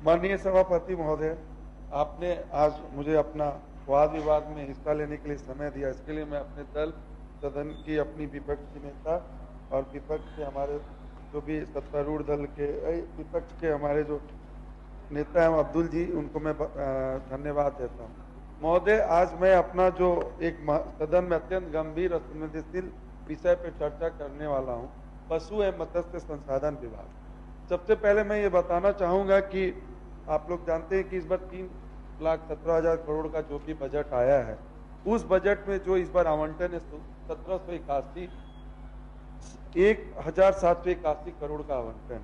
माननीय सभापति महोदय, आपने आज मुझे अपना वाद विवाद में हिस्सा लेने के लिए समय दिया, इसके लिए मैं अपने दल, सदन की अपनी विपक्ष की नेता और विपक्ष के हमारे जो भी सत्तारूढ़ दल के विपक्ष के हमारे जो नेता हैं अब्दुल जी, उनको मैं धन्यवाद देता हूँ। महोदय, आज मैं अपना जो एक सदन में अत्यंत गंभीर और संवेदनशील विषय पर चर्चा करने वाला हूँ, पशु एवं मत्स्य संसाधन विभाग। सबसे पहले मैं ये बताना चाहूँगा कि आप लोग जानते हैं कि इस बार 3,17,000 करोड़ का जो भी बजट आया है, उस बजट में जो इस बार आवंटन है 1,781 करोड़ का आवंटन है।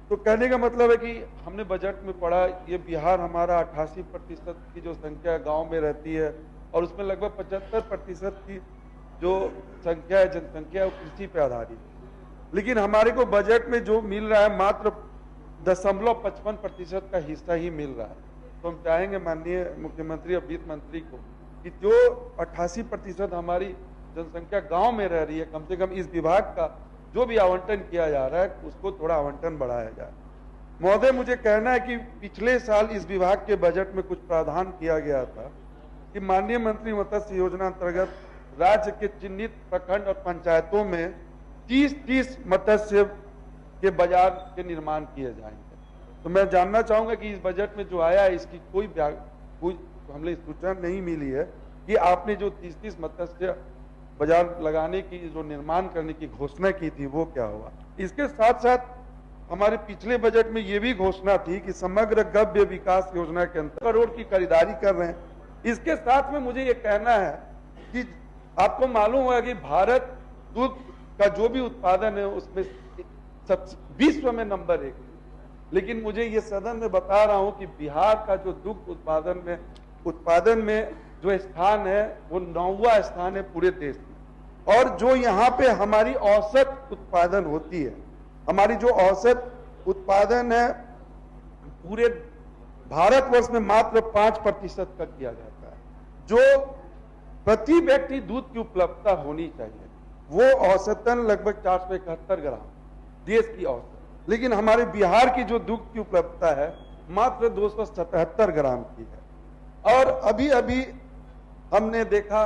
तो कहने का मतलब है कि हमने बजट में पढ़ा, ये बिहार हमारा 88% की जो संख्या गांव में रहती है और उसमें लगभग 75% की जो संख्या है, जनसंख्या, वो कृषि पे आधारित है। लेकिन हमारे को बजट में जो मिल रहा है मात्र 0.55% का हिस्सा ही मिल रहा है। तो हम चाहेंगे माननीय मुख्यमंत्री और वित्त मंत्री को कि जो 88% हमारी जनसंख्या गांव में रह रही है, कम से कम इस विभाग का जो भी आवंटन किया जा रहा है उसको थोड़ा आवंटन बढ़ाया जाए। महोदय, मुझे कहना है कि पिछले साल इस विभाग के बजट में कुछ प्रावधान किया गया था कि माननीय मंत्री मत्स्य योजना अंतर्गत राज्य के चिन्हित प्रखंड और पंचायतों में 30 मत्स्य के बाजार के निर्माण किए जाएंगे। तो मैं जानना चाहूंगा कि इस बजट में जो आया है इसकी कोई हमें सूचना नहीं मिली है कि आपने जो 30 मत्स्य बाजार लगाने की, जो निर्माण करने की घोषणा की थी, वो क्या हुआ। इसके साथ साथ हमारे पिछले बजट में ये भी घोषणा थी कि समग्र गव्य विकास योजना के अंतर्गत करोड़ की खरीदारी कर रहे हैं। इसके साथ में मुझे ये कहना है कि आपको मालूम होगा कि भारत दूध का जो भी उत्पादन है उसमें विश्व में नंबर 1, लेकिन मुझे ये सदन में बता रहा हूं कि बिहार का जो दुग्ध उत्पादन में जो स्थान है वो 9वां स्थान है पूरे देश में। और जो यहाँ पे हमारी औसत उत्पादन होती है, हमारी जो औसत उत्पादन है पूरे भारतवर्ष में मात्र 5% का किया जाता है। जो प्रति व्यक्ति दूध की उपलब्धता होनी चाहिए वो औसतन लगभग 471 ग्राम देश की औसत, लेकिन हमारे बिहार की जो दूध की उपलब्धता है मात्र 277 ग्राम की है। और अभी अभी हमने देखा